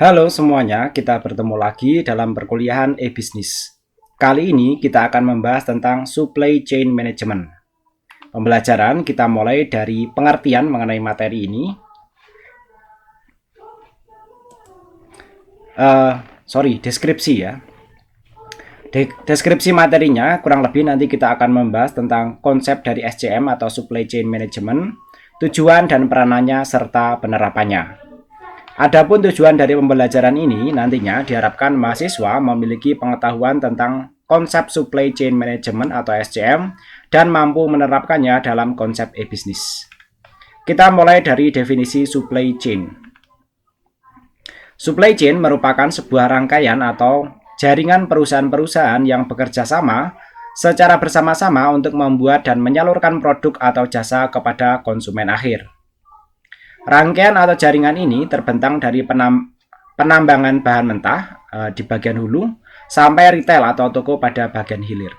Halo semuanya, kita bertemu lagi dalam perkuliahan e-bisnis. Kali ini kita akan membahas tentang supply chain management. Pembelajaran kita mulai dari pengertian mengenai materi ini. Deskripsi ya. Deskripsi materinya kurang lebih nanti kita akan membahas tentang konsep dari SCM atau supply chain management, tujuan dan peranannya serta penerapannya. Adapun tujuan dari pembelajaran ini nantinya diharapkan mahasiswa memiliki pengetahuan tentang konsep supply chain management atau SCM dan mampu menerapkannya dalam konsep e-bisnis. Kita mulai dari definisi supply chain. Supply chain merupakan sebuah rangkaian atau jaringan perusahaan-perusahaan yang bekerja sama secara bersama-sama untuk membuat dan menyalurkan produk atau jasa kepada konsumen akhir. Rangkaian atau jaringan ini terbentang dari penambangan bahan mentah di bagian hulu sampai retail atau toko pada bagian hilir.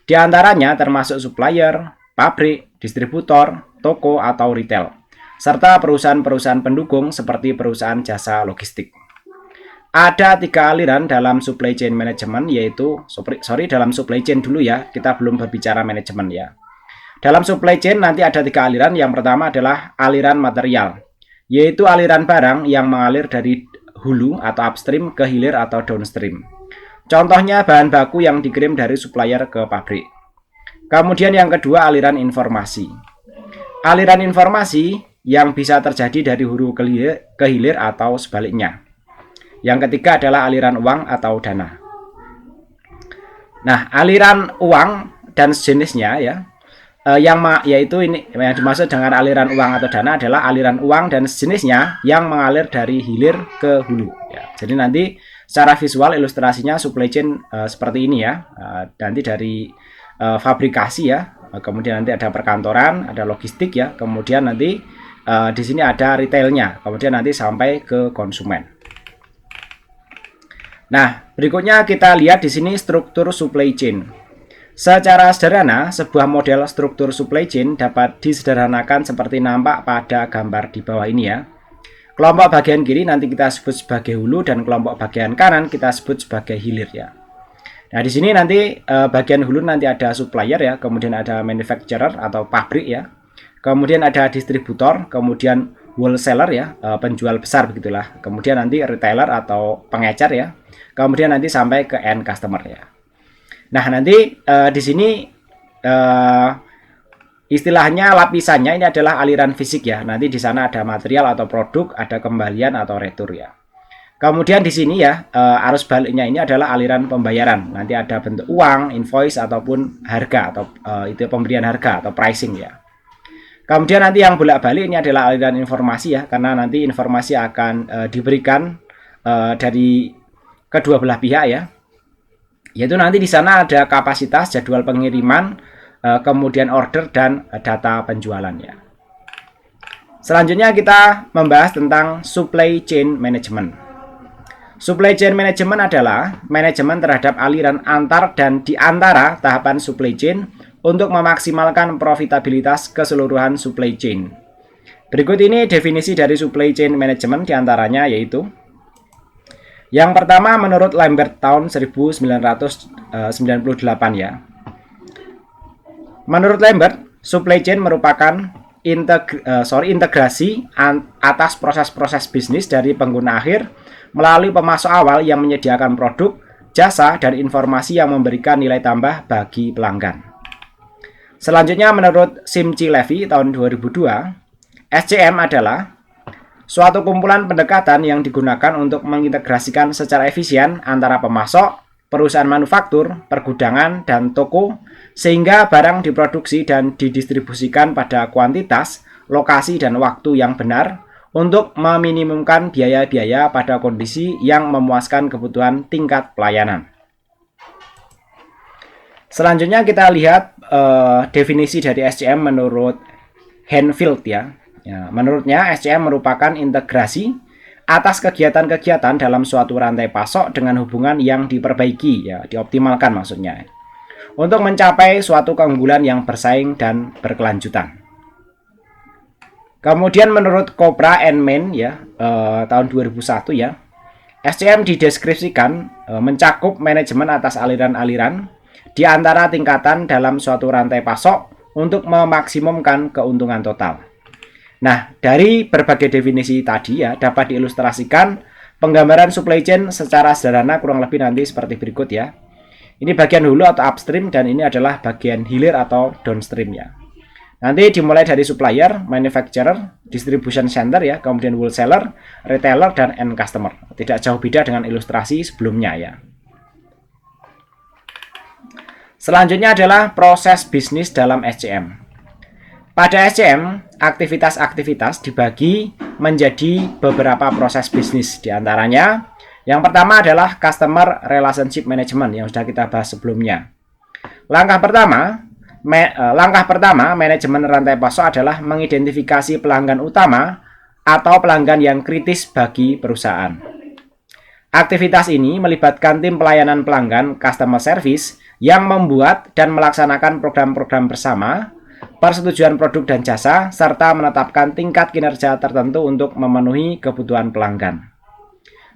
Di antaranya termasuk supplier, pabrik, distributor, toko atau retail, serta perusahaan-perusahaan pendukung seperti perusahaan jasa logistik. Ada 3 aliran dalam supply chain management, yaitu dalam supply chain dulu ya, kita belum berbicara manajemen ya. Dalam supply chain nanti ada 3 aliran. Yang pertama adalah aliran material, yaitu aliran barang yang mengalir dari hulu atau upstream ke hilir atau downstream. Contohnya bahan baku yang dikirim dari supplier ke pabrik. Kemudian yang kedua aliran informasi. Aliran informasi yang bisa terjadi dari hulu ke hilir atau sebaliknya. Yang ketiga adalah aliran uang atau dana. Nah, aliran uang dan sejenisnya ya, yaitu ini yang dimaksud dengan aliran uang atau dana adalah aliran uang dan sejenisnya yang mengalir dari hilir ke hulu ya. Jadi nanti secara visual ilustrasinya supply chain seperti ini ya. Nanti dari fabrikasi ya, kemudian nanti ada perkantoran, ada logistik ya, kemudian nanti di sini ada retailnya, kemudian nanti sampai ke konsumen. Nah, berikutnya kita lihat di sini struktur supply chain. Secara sederhana, sebuah model struktur supply chain dapat disederhanakan seperti nampak pada gambar di bawah ini ya. Kelompok bagian kiri nanti kita sebut sebagai hulu dan kelompok bagian kanan kita sebut sebagai hilir ya. Nah, di sini nanti bagian hulu nanti ada supplier ya, kemudian ada manufacturer atau pabrik ya. Kemudian ada distributor, kemudian wholesaler ya, penjual besar begitulah. Kemudian nanti retailer atau pengecer ya. Kemudian nanti sampai ke end customer ya. Nah, nanti di sini istilahnya lapisannya ini adalah aliran fisik ya. Nanti di sana ada material atau produk, ada kembalian atau retur ya. Kemudian di sini ya arus baliknya ini adalah aliran pembayaran. Nanti ada bentuk uang, invoice ataupun harga atau itu pemberian harga atau pricing ya. Kemudian nanti yang bolak-balik ini adalah aliran informasi ya, karena nanti informasi akan diberikan dari kedua belah pihak ya. Yaitu nanti di sana ada kapasitas, jadwal pengiriman, kemudian order dan data penjualannya. Selanjutnya kita membahas tentang supply chain management. Supply chain management adalah manajemen terhadap aliran antar dan di antara tahapan supply chain untuk memaksimalkan profitabilitas keseluruhan supply chain. Berikut ini definisi dari supply chain management diantaranya yaitu: yang pertama menurut Lambert tahun 1998 ya. Menurut Lambert, supply chain merupakan integrasi atas proses-proses bisnis dari pengguna akhir melalui pemasok awal yang menyediakan produk, jasa, dan informasi yang memberikan nilai tambah bagi pelanggan. Selanjutnya menurut Simchi Levy tahun 2002, SCM adalah suatu kumpulan pendekatan yang digunakan untuk mengintegrasikan secara efisien antara pemasok, perusahaan manufaktur, pergudangan, dan toko, sehingga barang diproduksi dan didistribusikan pada kuantitas, lokasi, dan waktu yang benar untuk meminimumkan biaya-biaya pada kondisi yang memuaskan kebutuhan tingkat pelayanan. Selanjutnya kita lihat definisi dari SCM menurut Hanfield ya. Menurutnya, SCM merupakan integrasi atas kegiatan-kegiatan dalam suatu rantai pasok dengan hubungan yang diperbaiki, ya, dioptimalkan maksudnya, untuk mencapai suatu keunggulan yang bersaing dan berkelanjutan. Kemudian menurut Cobra and Mann ya, tahun 2001 ya, SCM dideskripsikan mencakup manajemen atas aliran-aliran di antara tingkatan dalam suatu rantai pasok untuk memaksimumkan keuntungan total. Nah, dari berbagai definisi tadi ya dapat diilustrasikan penggambaran supply chain secara sederhana kurang lebih nanti seperti berikut ya. Ini bagian hulu atau upstream dan ini adalah bagian hilir atau downstream ya. Nanti dimulai dari supplier, manufacturer, distribution center ya, kemudian wholesaler, retailer, dan end customer. Tidak jauh beda dengan ilustrasi sebelumnya ya. Selanjutnya adalah proses bisnis dalam SCM. Pada SCM, aktivitas-aktivitas dibagi menjadi beberapa proses bisnis. Di antaranya, yang pertama adalah Customer Relationship Management yang sudah kita bahas sebelumnya. Langkah pertama, manajemen rantai pasok adalah mengidentifikasi pelanggan utama atau pelanggan yang kritis bagi perusahaan. Aktivitas ini melibatkan tim pelayanan pelanggan customer service yang membuat dan melaksanakan program-program bersama, persetujuan produk dan jasa, serta menetapkan tingkat kinerja tertentu untuk memenuhi kebutuhan pelanggan.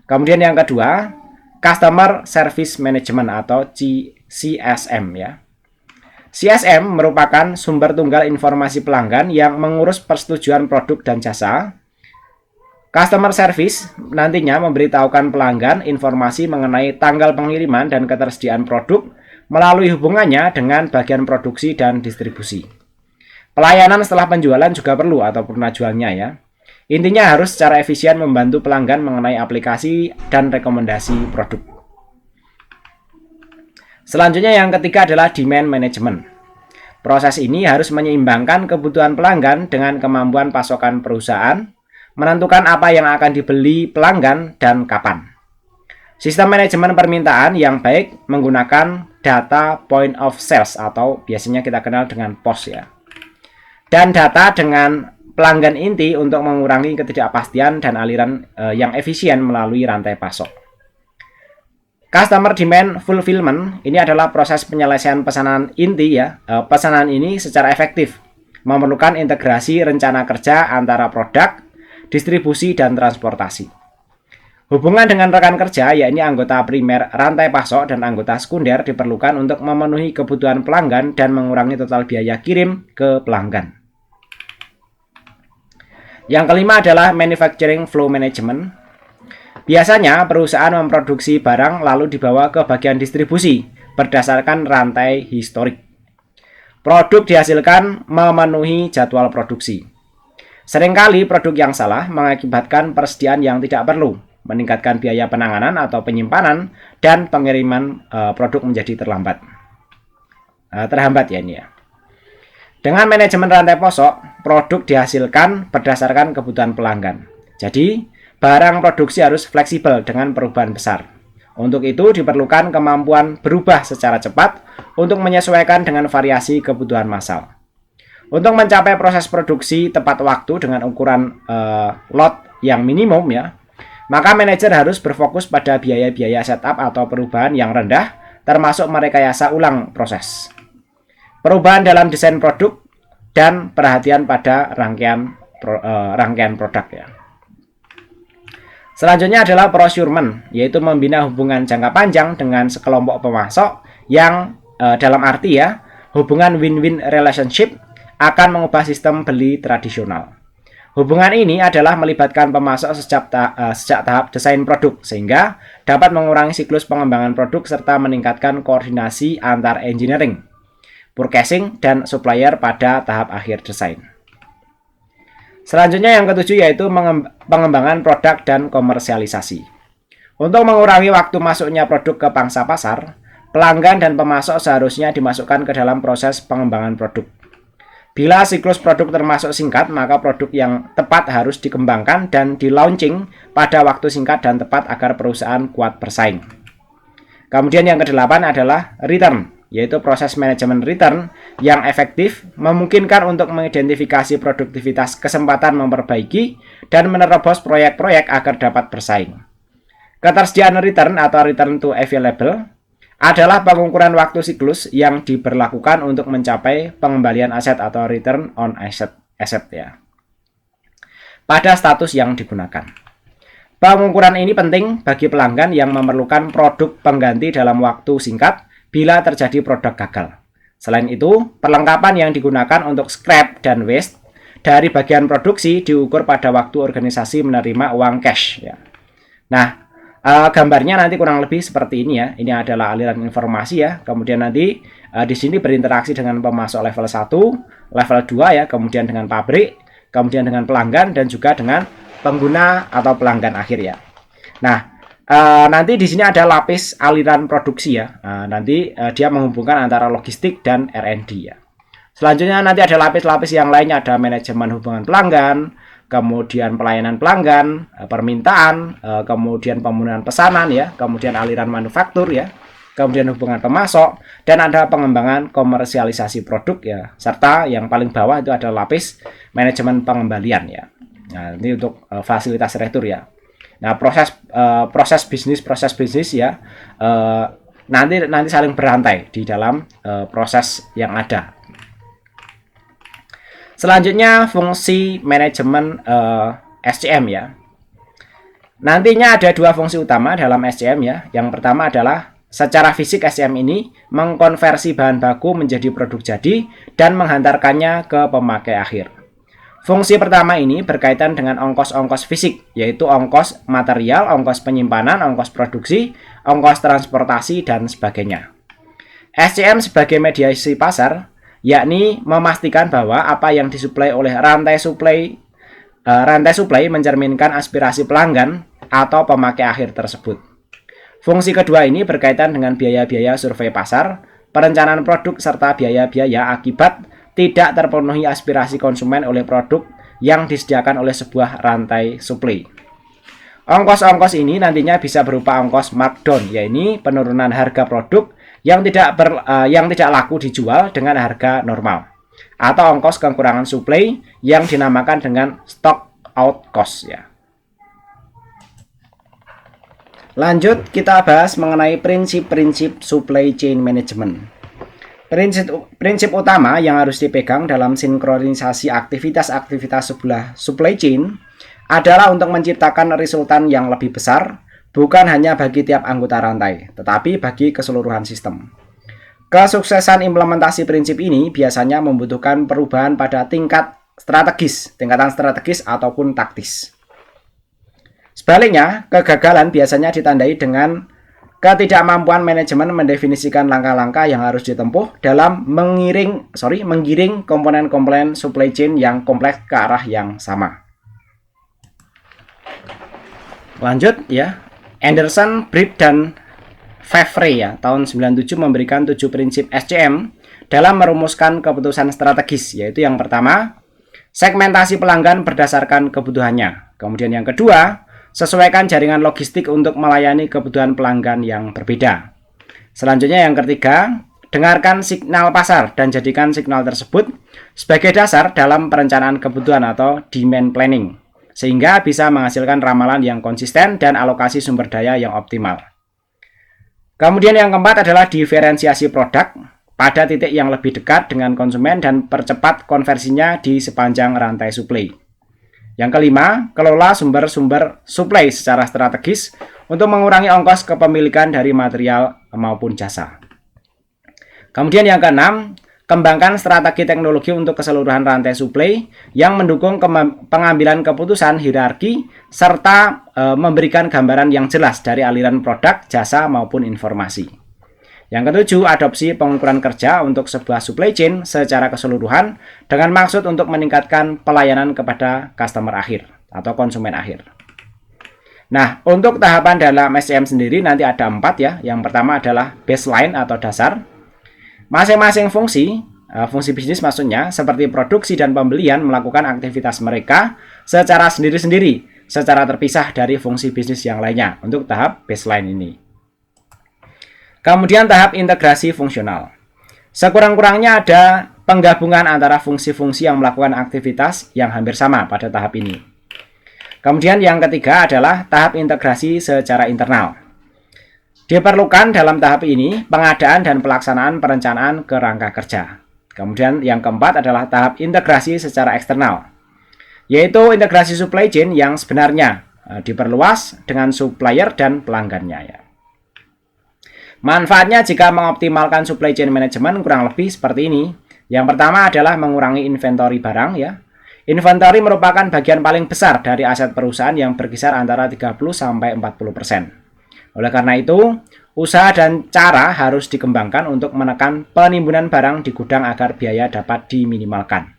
Kemudian yang kedua, Customer Service Management atau CSM ya. CSM merupakan sumber tunggal informasi pelanggan yang mengurus persetujuan produk dan jasa. Customer Service nantinya memberitahukan pelanggan informasi mengenai tanggal pengiriman dan ketersediaan produk melalui hubungannya dengan bagian produksi dan distribusi. Pelayanan setelah penjualan juga perlu atau pernah jualnya ya. Intinya harus secara efisien membantu pelanggan mengenai aplikasi dan rekomendasi produk. Selanjutnya yang ketiga adalah demand management. Proses ini harus menyeimbangkan kebutuhan pelanggan dengan kemampuan pasokan perusahaan, menentukan apa yang akan dibeli pelanggan dan kapan. Sistem manajemen permintaan yang baik menggunakan data point of sales atau biasanya kita kenal dengan POS ya. Dan data dengan pelanggan inti untuk mengurangi ketidakpastian dan aliran yang efisien melalui rantai pasok. Customer Demand Fulfillment ini adalah proses penyelesaian pesanan inti ya. Pesanan ini secara efektif memerlukan integrasi rencana kerja antara produk, distribusi, dan transportasi. Hubungan dengan rekan kerja, yakni anggota primer rantai pasok dan anggota sekunder diperlukan untuk memenuhi kebutuhan pelanggan dan mengurangi total biaya kirim ke pelanggan. Yang kelima adalah Manufacturing Flow Management. Biasanya perusahaan memproduksi barang lalu dibawa ke bagian distribusi berdasarkan rantai historik. Produk dihasilkan memenuhi jadwal produksi. Seringkali produk yang salah mengakibatkan persediaan yang tidak perlu, meningkatkan biaya penanganan atau penyimpanan, dan pengiriman produk menjadi terhambat ya ini ya. Dengan manajemen rantai pasok, produk dihasilkan berdasarkan kebutuhan pelanggan. Jadi, barang produksi harus fleksibel dengan perubahan besar. Untuk itu diperlukan kemampuan berubah secara cepat untuk menyesuaikan dengan variasi kebutuhan massal. Untuk mencapai proses produksi tepat waktu dengan ukuran lot yang minimum ya, maka manajer harus berfokus pada biaya-biaya setup atau perubahan yang rendah, termasuk merekayasa ulang proses. Perubahan dalam desain produk dan perhatian pada rangkaian produk ya. Selanjutnya adalah procurement, yaitu membina hubungan jangka panjang dengan sekelompok pemasok yang dalam arti ya, hubungan win-win relationship akan mengubah sistem beli tradisional. Hubungan ini adalah melibatkan pemasok sejak tahap desain produk, sehingga dapat mengurangi siklus pengembangan produk serta meningkatkan koordinasi antar engineering, purchasing, dan supplier pada tahap akhir desain. Selanjutnya yang ketujuh yaitu pengembangan produk dan komersialisasi. Untuk mengurangi waktu masuknya produk ke pangsa pasar, pelanggan dan pemasok seharusnya dimasukkan ke dalam proses pengembangan produk. Bila siklus produk termasuk singkat, maka produk yang tepat harus dikembangkan dan di-launching pada waktu singkat dan tepat agar perusahaan kuat bersaing. Kemudian yang kedelapan adalah return, yaitu proses manajemen return yang efektif memungkinkan untuk mengidentifikasi produktivitas, kesempatan memperbaiki, dan menerobos proyek-proyek agar dapat bersaing. Ketersediaan return atau return to available adalah pengukuran waktu siklus yang diberlakukan untuk mencapai pengembalian aset atau return on asset ya, pada status yang digunakan. Pengukuran ini penting bagi pelanggan yang memerlukan produk pengganti dalam waktu singkat bila terjadi produk gagal. Selain itu, perlengkapan yang digunakan untuk scrap dan waste dari bagian produksi diukur pada waktu organisasi menerima uang cash. Ya. Nah, gambarnya nanti kurang lebih seperti ini ya. Ini adalah aliran informasi ya. Kemudian nanti di sini berinteraksi dengan pemasok level 1, level 2 ya, kemudian dengan pabrik, kemudian dengan pelanggan dan juga dengan pengguna atau pelanggan akhir ya. Nah, nanti di sini ada lapis aliran produksi ya. Nanti dia menghubungkan antara logistik dan R&D ya. Selanjutnya nanti ada lapis-lapis yang lainnya, ada manajemen hubungan pelanggan, kemudian pelayanan pelanggan, permintaan, kemudian pemenuhan pesanan ya, kemudian aliran manufaktur ya, kemudian hubungan pemasok, dan ada pengembangan komersialisasi produk ya, serta yang paling bawah itu ada lapis manajemen pengembalian ya. Nah, ini untuk fasilitas retur ya. Nah, proses bisnis ya, nanti saling berantai di dalam proses yang ada. Selanjutnya fungsi manajemen SCM ya. Nantinya ada dua fungsi utama dalam SCM ya. Yang pertama adalah secara fisik SCM ini mengkonversi bahan baku menjadi produk jadi dan menghantarkannya ke pemakai akhir. Fungsi pertama ini berkaitan dengan ongkos-ongkos fisik, yaitu ongkos material, ongkos penyimpanan, ongkos produksi, ongkos transportasi, dan sebagainya. SCM sebagai mediasi pasar yakni memastikan bahwa apa yang disuplai oleh rantai suplai mencerminkan aspirasi pelanggan atau pemakai akhir tersebut. Fungsi kedua ini berkaitan dengan biaya-biaya survei pasar, perencanaan produk, serta biaya-biaya akibat tidak terpenuhi aspirasi konsumen oleh produk yang disediakan oleh sebuah rantai suplai. Ongkos-ongkos ini nantinya bisa berupa ongkos markdown, yaitu penurunan harga produk yang tidak laku dijual dengan harga normal, atau ongkos kekurangan suplai yang dinamakan dengan stock out cost ya. Lanjut kita bahas mengenai prinsip-prinsip supply chain management. Prinsip utama yang harus dipegang dalam sinkronisasi aktivitas-aktivitas sebuah supply chain adalah untuk menciptakan resultan yang lebih besar, bukan hanya bagi tiap anggota rantai, tetapi bagi keseluruhan sistem. Kesuksesan implementasi prinsip ini biasanya membutuhkan perubahan pada tingkatan strategis ataupun taktis. Sebaliknya, kegagalan biasanya ditandai dengan ketidakmampuan manajemen mendefinisikan langkah-langkah yang harus ditempuh dalam menggiring komponen-komponen supply chain yang kompleks ke arah yang sama. Lanjut ya. Anderson, Britt, dan Favre ya, tahun 97 memberikan 7 prinsip SCM dalam merumuskan keputusan strategis, yaitu yang pertama, segmentasi pelanggan berdasarkan kebutuhannya. Kemudian yang kedua, sesuaikan jaringan logistik untuk melayani kebutuhan pelanggan yang berbeda. Selanjutnya yang ketiga, dengarkan signal pasar dan jadikan signal tersebut sebagai dasar dalam perencanaan kebutuhan atau demand planning, sehingga bisa menghasilkan ramalan yang konsisten dan alokasi sumber daya yang optimal. Kemudian yang keempat adalah diferensiasi produk pada titik yang lebih dekat dengan konsumen dan percepat konversinya di sepanjang rantai suplai. Yang kelima, kelola sumber-sumber suplai secara strategis untuk mengurangi ongkos kepemilikan dari material maupun jasa. Kemudian yang keenam, kembangkan strategi teknologi untuk keseluruhan rantai suplai yang mendukung pengambilan keputusan hierarki serta memberikan gambaran yang jelas dari aliran produk, jasa maupun informasi. Yang ketujuh, adopsi pengukuran kerja untuk sebuah supply chain secara keseluruhan dengan maksud untuk meningkatkan pelayanan kepada customer akhir atau konsumen akhir. Nah, untuk tahapan dalam SCM sendiri nanti ada 4 ya. Yang pertama adalah baseline atau dasar. Masing-masing fungsi bisnis maksudnya, seperti produksi dan pembelian melakukan aktivitas mereka secara sendiri-sendiri, secara terpisah dari fungsi bisnis yang lainnya untuk tahap baseline ini. Kemudian tahap integrasi fungsional. Sekurang-kurangnya ada penggabungan antara fungsi-fungsi yang melakukan aktivitas yang hampir sama pada tahap ini. Kemudian yang ketiga adalah tahap integrasi secara internal. Diperlukan dalam tahap ini pengadaan dan pelaksanaan perencanaan kerangka kerja. Kemudian yang keempat adalah tahap integrasi secara eksternal, yaitu integrasi supply chain yang sebenarnya diperluas dengan supplier dan pelanggannya ya. Manfaatnya jika mengoptimalkan supply chain management kurang lebih seperti ini. Yang pertama adalah mengurangi inventory barang ya. Inventory merupakan bagian paling besar dari aset perusahaan yang berkisar antara 30-40%. Oleh karena itu, usaha dan cara harus dikembangkan untuk menekan penimbunan barang di gudang agar biaya dapat diminimalkan.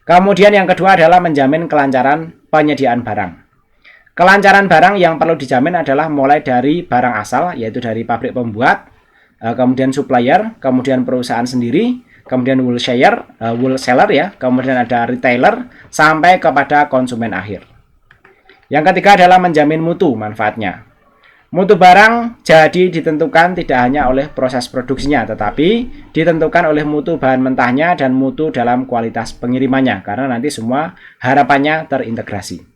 Kemudian yang kedua adalah menjamin kelancaran penyediaan barang. Kelancaran barang yang perlu dijamin adalah mulai dari barang asal, yaitu dari pabrik pembuat, kemudian supplier, kemudian perusahaan sendiri, kemudian wholesaler ya, kemudian ada retailer, sampai kepada konsumen akhir. Yang ketiga adalah menjamin mutu manfaatnya. Mutu barang jadi ditentukan tidak hanya oleh proses produksinya, tetapi ditentukan oleh mutu bahan mentahnya dan mutu dalam kualitas pengirimannya, karena nanti semua harapannya terintegrasi.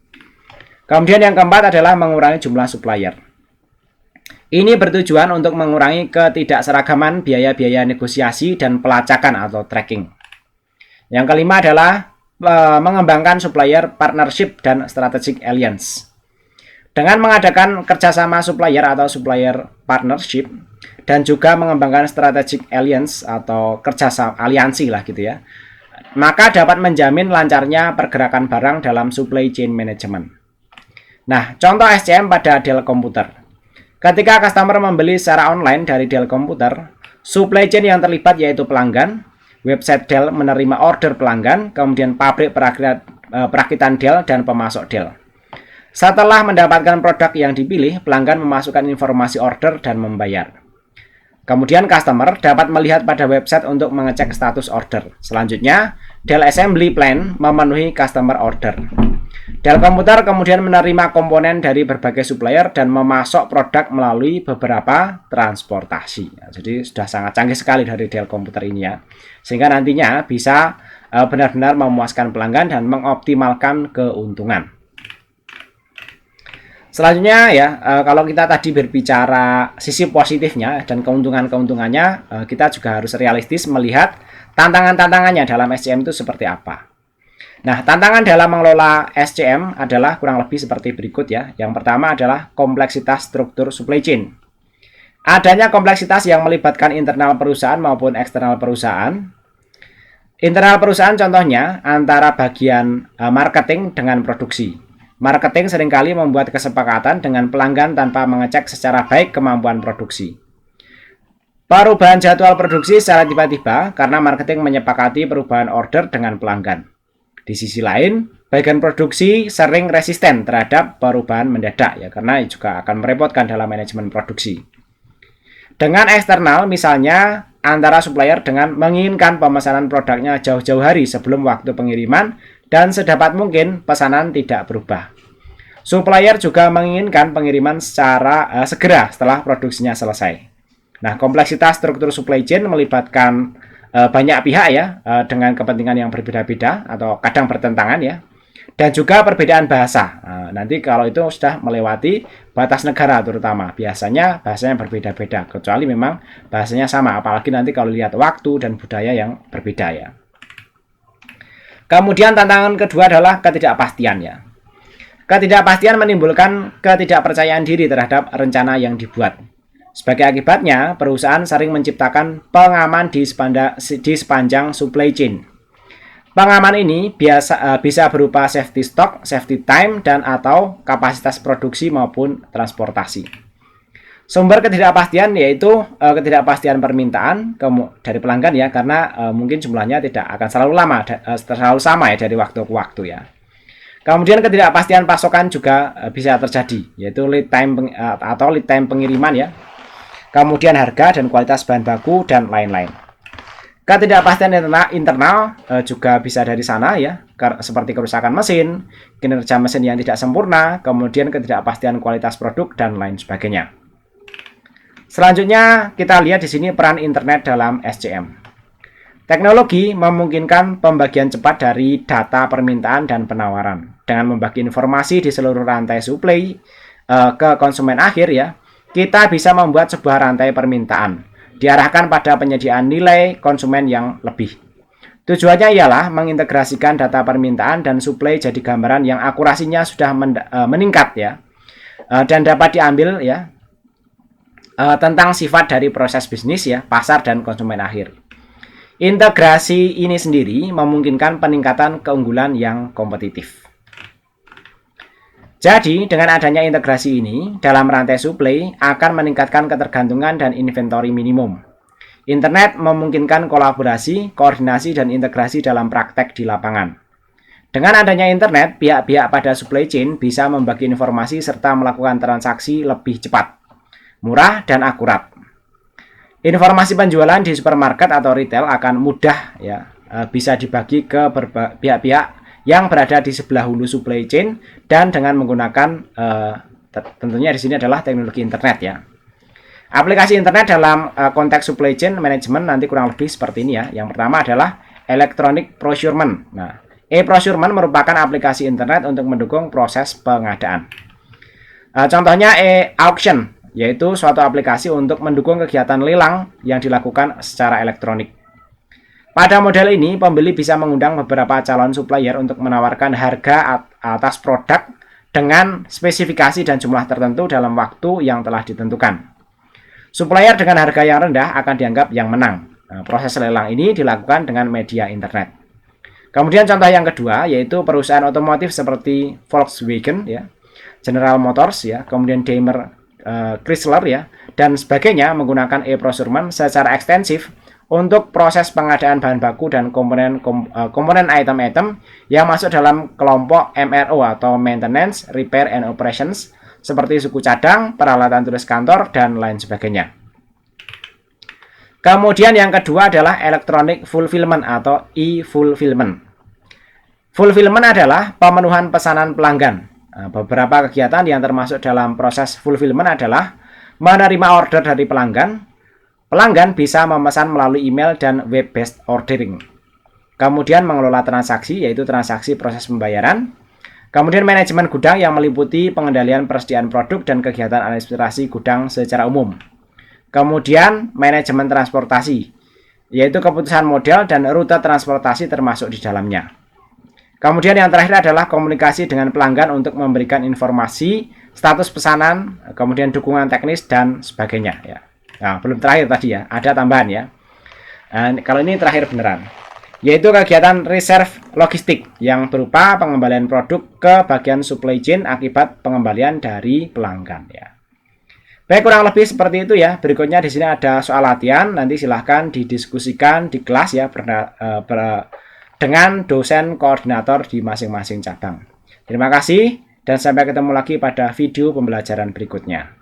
Kemudian yang keempat adalah mengurangi jumlah supplier. Ini bertujuan untuk mengurangi ketidakseragaman biaya-biaya negosiasi dan pelacakan atau tracking. Yang kelima adalah mengembangkan supplier partnership dan strategic alliance. Dengan mengadakan kerjasama supplier atau supplier partnership dan juga mengembangkan strategic alliance atau kerjasama aliansi lah gitu ya, maka dapat menjamin lancarnya pergerakan barang dalam supply chain management. Nah, contoh SCM pada Dell Computer. Ketika customer membeli secara online dari Dell Computer, supply chain yang terlibat yaitu pelanggan, website Dell menerima order pelanggan, kemudian pabrik perakitan Dell, dan pemasok Dell. Setelah mendapatkan produk yang dipilih, pelanggan memasukkan informasi order dan membayar. Kemudian customer dapat melihat pada website untuk mengecek status order. Selanjutnya, Dell Assembly Plan memenuhi customer order. Dell Computer kemudian menerima komponen dari berbagai supplier dan memasok produk melalui beberapa transportasi. Ya, jadi sudah sangat canggih sekali dari Dell Computer ini ya. Sehingga nantinya bisa benar-benar memuaskan pelanggan dan mengoptimalkan keuntungan. Selanjutnya ya, kalau kita tadi berbicara sisi positifnya dan keuntungan-keuntungannya, kita juga harus realistis melihat tantangan-tantangannya dalam SCM itu seperti apa. Nah, tantangan dalam mengelola SCM adalah kurang lebih seperti berikut ya. Yang pertama adalah kompleksitas struktur supply chain. Adanya kompleksitas yang melibatkan internal perusahaan maupun eksternal perusahaan. Internal perusahaan contohnya antara bagian marketing dengan produksi. Marketing seringkali membuat kesepakatan dengan pelanggan tanpa mengecek secara baik kemampuan produksi. Perubahan jadwal produksi secara tiba-tiba karena marketing menyepakati perubahan order dengan pelanggan. Di sisi lain, bagian produksi sering resisten terhadap perubahan mendadak ya, karena juga akan merepotkan dalam manajemen produksi. Dengan eksternal, misalnya antara supplier dengan menginginkan pemesanan produknya jauh-jauh hari sebelum waktu pengiriman dan sedapat mungkin pesanan tidak berubah. Supplier juga menginginkan pengiriman secara segera setelah produksinya selesai. Nah, kompleksitas struktur supply chain melibatkan banyak pihak ya, dengan kepentingan yang berbeda-beda atau kadang bertentangan ya, dan juga perbedaan bahasa. Nanti kalau itu sudah melewati batas negara terutama, biasanya bahasanya berbeda-beda, kecuali memang bahasanya sama, apalagi nanti kalau lihat waktu dan budaya yang berbeda ya. Kemudian tantangan kedua adalah ketidakpastian ya. Ketidakpastian menimbulkan ketidakpercayaan diri terhadap rencana yang dibuat. Sebagai akibatnya, perusahaan sering menciptakan pengaman di sepanjang supply chain. Pengaman ini bisa berupa safety stock, safety time, dan atau kapasitas produksi maupun transportasi. Sumber ketidakpastian yaitu ketidakpastian permintaan dari pelanggan ya, karena mungkin jumlahnya tidak akan selalu sama ya dari waktu ke waktu ya. Kemudian ketidakpastian pasokan juga bisa terjadi, yaitu lead time pengiriman ya. Kemudian harga dan kualitas bahan baku dan lain-lain. Ketidakpastian internal juga bisa dari sana ya, seperti kerusakan mesin, kinerja mesin yang tidak sempurna, kemudian ketidakpastian kualitas produk dan lain sebagainya. Selanjutnya kita lihat di sini peran internet dalam SCM. Teknologi memungkinkan pembagian cepat dari data permintaan dan penawaran. Dengan membagi informasi di seluruh rantai supply ke konsumen akhir ya, kita bisa membuat sebuah rantai permintaan diarahkan pada penyediaan nilai konsumen yang lebih. Tujuannya ialah mengintegrasikan data permintaan dan suplai jadi gambaran yang akurasinya sudah meningkat ya, dan dapat diambil ya tentang sifat dari proses bisnis ya, pasar dan konsumen akhir. Integrasi ini sendiri memungkinkan peningkatan keunggulan yang kompetitif. Jadi, dengan adanya integrasi ini, dalam rantai suplai akan meningkatkan ketergantungan dan inventory minimum. Internet memungkinkan kolaborasi, koordinasi, dan integrasi dalam praktek di lapangan. Dengan adanya internet, pihak-pihak pada supply chain bisa membagi informasi serta melakukan transaksi lebih cepat, murah, dan akurat. Informasi penjualan di supermarket atau retail akan mudah ya, bisa dibagi ke pihak-pihak yang berada di sebelah hulu supply chain dan dengan menggunakan tentunya di sini adalah teknologi internet ya. Aplikasi internet dalam konteks supply chain management nanti kurang lebih seperti ini ya. Yang pertama adalah electronic procurement. Nah, e-procurement merupakan aplikasi internet untuk mendukung proses pengadaan. Contohnya e-auction, yaitu suatu aplikasi untuk mendukung kegiatan lelang yang dilakukan secara elektronik. Pada model ini, pembeli bisa mengundang beberapa calon supplier untuk menawarkan harga atas produk dengan spesifikasi dan jumlah tertentu dalam waktu yang telah ditentukan. Supplier dengan harga yang rendah akan dianggap yang menang. Nah, proses lelang ini dilakukan dengan media internet. Kemudian contoh yang kedua yaitu perusahaan otomotif seperti Volkswagen ya, General Motors ya, kemudian Daimler, Chrysler ya, dan sebagainya menggunakan e-procurement secara ekstensif untuk proses pengadaan bahan baku dan komponen item-item yang masuk dalam kelompok MRO atau Maintenance, Repair and Operations seperti suku cadang, peralatan tulis kantor, dan lain sebagainya. Kemudian yang kedua adalah Electronic Fulfillment atau e-fulfillment. Fulfillment adalah pemenuhan pesanan pelanggan. Nah, beberapa kegiatan yang termasuk dalam proses fulfillment adalah menerima order dari pelanggan. Pelanggan bisa memesan melalui email dan web-based ordering. Kemudian mengelola transaksi, yaitu transaksi proses pembayaran. Kemudian manajemen gudang yang meliputi pengendalian persediaan produk dan kegiatan administrasi gudang secara umum. Kemudian manajemen transportasi, yaitu keputusan model dan rute transportasi termasuk di dalamnya. Kemudian yang terakhir adalah komunikasi dengan pelanggan untuk memberikan informasi, status pesanan, kemudian dukungan teknis, dan sebagainya. Ya. Nah, belum terakhir tadi ya, ada tambahan ya. Kalau ini terakhir beneran, yaitu kegiatan reserve logistik yang berupa pengembalian produk ke bagian supply chain akibat pengembalian dari pelanggan. Ya. Baik, kurang lebih seperti itu ya. Berikutnya di sini ada soal latihan, nanti silahkan didiskusikan di kelas ya, dengan dosen koordinator di masing-masing cabang. Terima kasih dan sampai ketemu lagi pada video pembelajaran berikutnya.